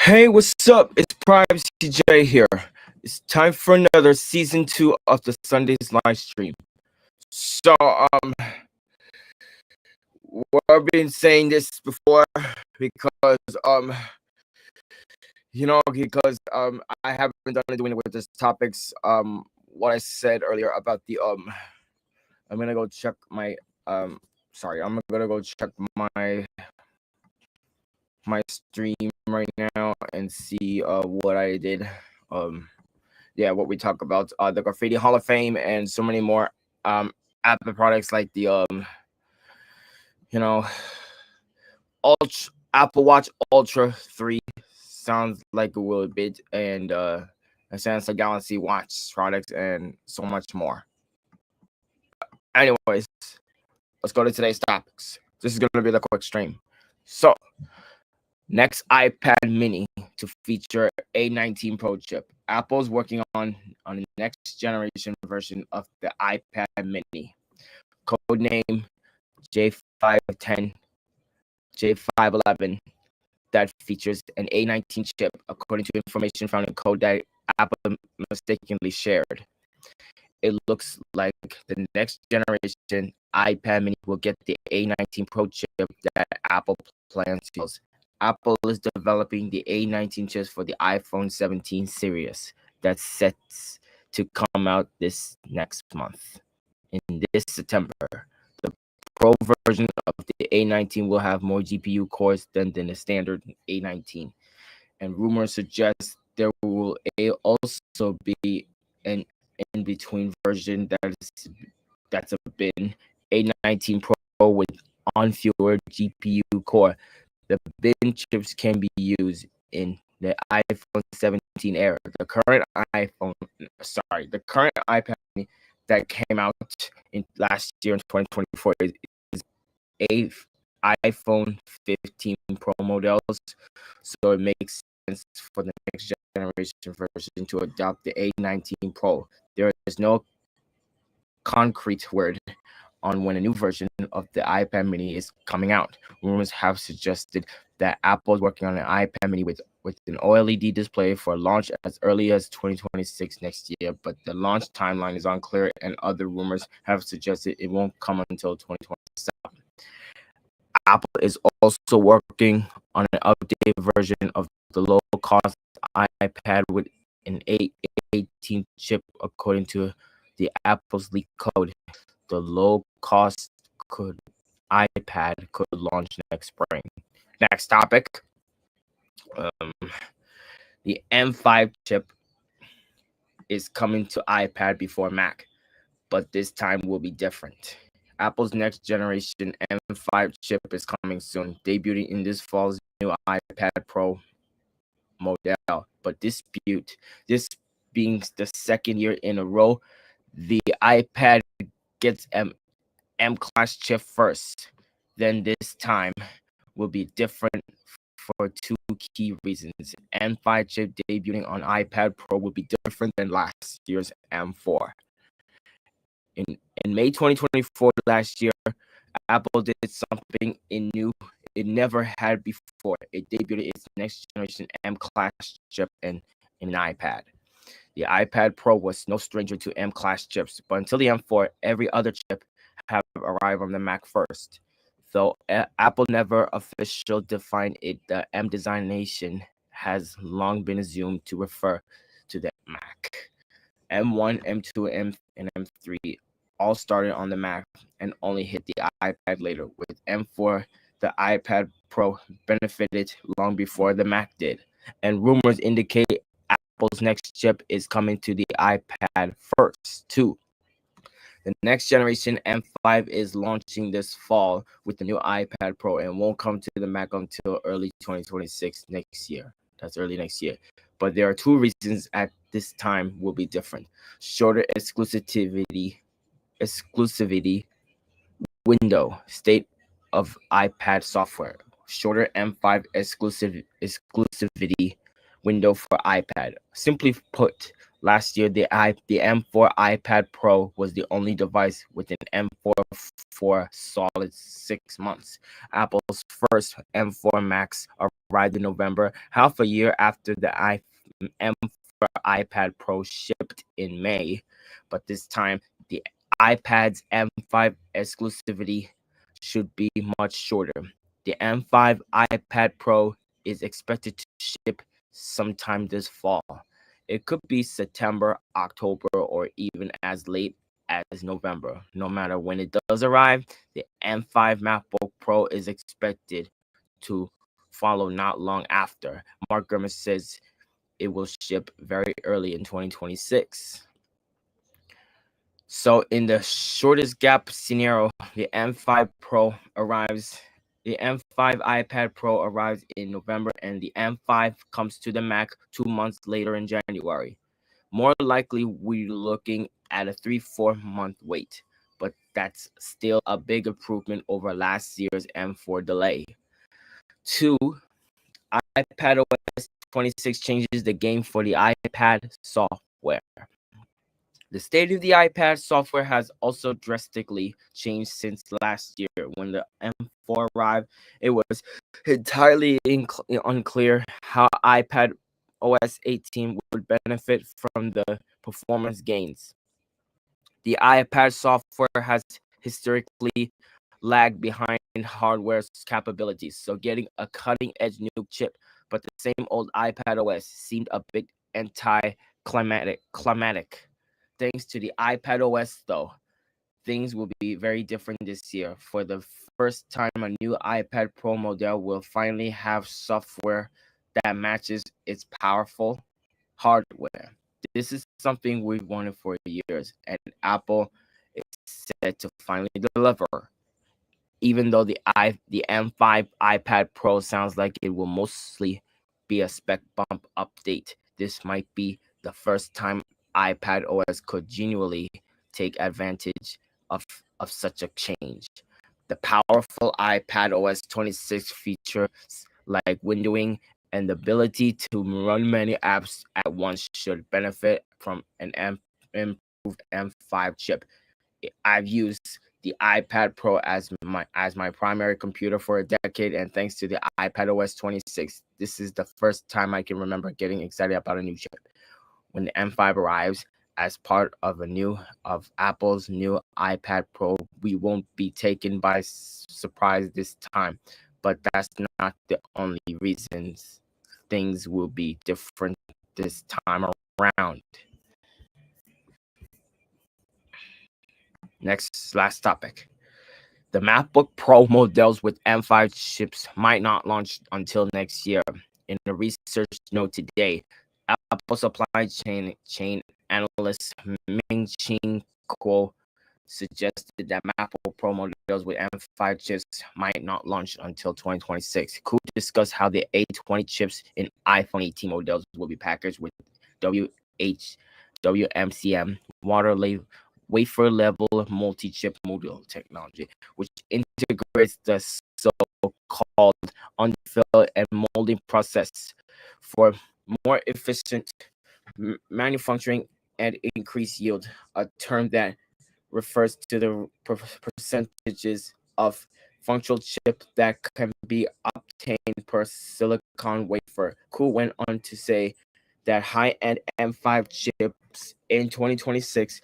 Hey, what's up? It's Prime CJ here. It's time for another season 2 of the Sunday's live stream. So, we've been saying this before because, I haven't done doing it with this topics. What I said earlier about the, I'm gonna go check my, I'm gonna go check my stream right now and see what I did. What we talk about, the Graffiti Hall of Fame and so many more Apple products like the Apple Watch Ultra 3 sounds like a little bit, and a Samsung Galaxy Watch products and so much more. Anyways, let's go to today's topics. This is gonna be the quick stream. So, next iPad mini to feature A19 Pro chip. Apple's working on the next generation version of the iPad mini. Codename J510, J511, that features an A19 chip, according to information found in code that Apple mistakenly shared. It looks like the next generation iPad mini will get the A19 Pro chip that Apple plans to use. Apple is developing the A19 chips for the iPhone 17 series that's set to come out this next month. In this September, the Pro version of the A19 will have more GPU cores than the standard A19, and rumors suggest there will also be an in-between version that's a bin A19 Pro with on fewer GPU core. The bin chips can be used in the iPhone 17 era. The current iPad that came out in last year in 2024 is a iPhone 15 Pro models, so it makes sense for the next generation version to adopt the A19 Pro. There is no concrete word on when a new version of the iPad mini is coming out. Rumors have suggested that Apple is working on an iPad mini with an OLED display for launch as early as 2026 next year, but the launch timeline is unclear, and other rumors have suggested it won't come until 2027. Apple is also working on an updated version of the low-cost iPad with an A18 chip, according to the Apple's leak code. The low-cost iPad could launch next spring. Next topic. The M5 chip is coming to iPad before Mac, but this time will be different. Apple's next generation M5 chip is coming soon, debuting in this fall's new iPad Pro model. But this being the second year in a row, the iPad gets M-class chip first. Then this time will be different for two key reasons. M5 chip debuting on iPad Pro will be different than last year's M4. In May 2024, last year, Apple did something new it never had before. It debuted its next generation M-class chip in an iPad. The iPad Pro was no stranger to M-class chips, but until the M4, every other chip have arrived on the Mac first. Though Apple never officially defined it, the M designation has long been assumed to refer to the Mac. M1, M2, and M3 all started on the Mac and only hit the iPad later. With M4, the iPad Pro benefited long before the Mac did, and rumors indicate Apple's next chip is coming to the iPad first, too. The next generation M5 is launching this fall with the new iPad Pro and won't come to the Mac until early 2026 next year. That's early next year. But there are two reasons at this time will be different. Shorter exclusivity window, state of iPad software. Shorter M5 exclusivity window for iPad. Simply put, Last year, the M4 iPad Pro was the only device with an M4 for solid 6 months. Apple's first M4 Max arrived in November, half a year after the M4 iPad Pro shipped in May. But this time, the iPad's M5 exclusivity should be much shorter. The M5 iPad Pro is expected to ship sometime this fall. It could be September, October, or even as late as November. No matter when it does arrive, the M5 MacBook Pro is expected to follow not long after. Mark Gurman says it will ship very early in 2026. So in the shortest gap scenario, the M5 Pro arrives. The M5 iPad Pro arrives in November, and the M5 comes to the Mac 2 months later in January. More likely, we're looking at a 3-4 month wait, but that's still a big improvement over last year's M4 delay. 2. iPadOS 26 changes the game for the iPad software. The state of the iPad software has also drastically changed since last year. When the M4 arrived, it was entirely unclear how iPad OS 18 would benefit from the performance gains. The iPad software has historically lagged behind hardware's capabilities, so getting a cutting-edge new chip, but the same old iPad OS seemed a bit anticlimactic. Thanks to the iPad OS, though, things will be very different this year. For the first time, a new iPad Pro model will finally have software that matches its powerful hardware. This is something we've wanted for years, and Apple is set to finally deliver. Even though the M5 iPad Pro sounds like it will mostly be a spec bump update, this might be the first time iPad OS could genuinely take advantage of such a change. The powerful iPad OS 26 features like windowing and the ability to run many apps at once should benefit from an improved M5 chip. I've used the iPad Pro as my primary computer for a decade, and thanks to the iPad OS 26, this is the first time I can remember getting excited about a new chip. When the M5 arrives as part of Apple's new iPad Pro, we won't be taken by surprise this time. But that's not the only reasons things will be different this time around. Last topic. The MacBook Pro models with M5 chips might not launch until next year. In a research note today, Apple supply chain analyst Ming-Chi Kuo suggested that MacBook Pro models with M5 chips might not launch until 2026. Kuo discussed how the A20 chips in iPhone 18 models will be packaged with WMCM wafer level multi-chip module technology, which integrates the so-called underfill and molding process for more efficient manufacturing and increased yield, a term that refers to the percentages of functional chip that can be obtained per silicon wafer. Kuo went on to say that high-end M5 chips in 2026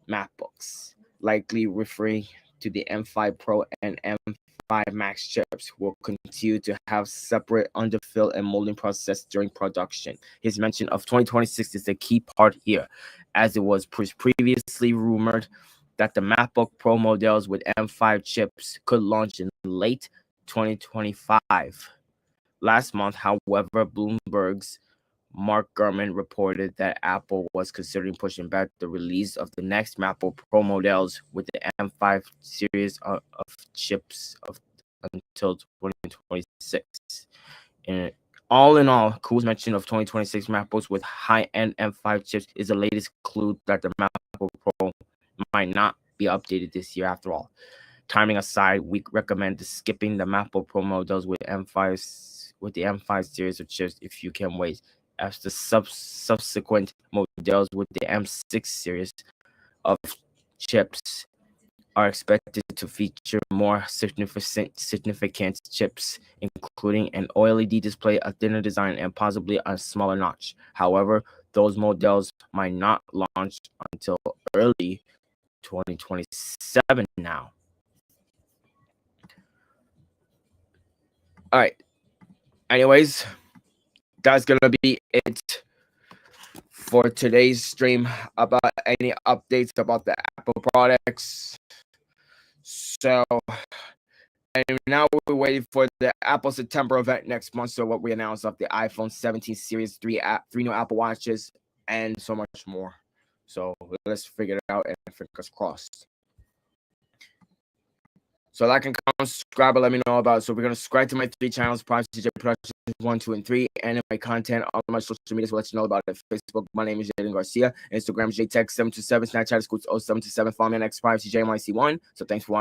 MacBooks, likely referring to the M5 Pro and M5 Max chips, will continue to have separate underfill and molding process during production. His mention of 2026 is a key part here, as it was previously rumored that the MacBook Pro models with M5 chips could launch in late 2025. Last month, however, Bloomberg's Mark Gurman reported that Apple was considering pushing back the release of the next MacBook Pro models with the M5 series of chips until 2026. And all in all, Kuo's mention of 2026 MacBooks with high-end M5 chips is the latest clue that the MacBook Pro might not be updated this year after all. Timing aside, we recommend skipping the MacBook Pro models with the M5 series of chips if you can wait. as the subsequent models with the M6 series of chips are expected to feature more significant chips, including an OLED display, a thinner design, and possibly a smaller notch. However, those models might not launch until early 2027 now. All right. Anyways, that's going to be it for today's stream about any updates about the Apple products. So, and now we're waiting for the Apple September event next month. So what we announced of the iPhone 17 Series, three new Apple Watches, and so much more. So let's figure it out and fingers crossed. So like and comment, subscribe, and let me know about it. So we're going to subscribe to my 3 channels, Privacy J Productions 1, 2, and 3, and my content on my social medias will let you know about it. Facebook, my name is Jaden Garcia. Instagram, JTech727. Snapchat, Scoots0727. Follow me on X, Privacy JMYC1. So thanks for watching.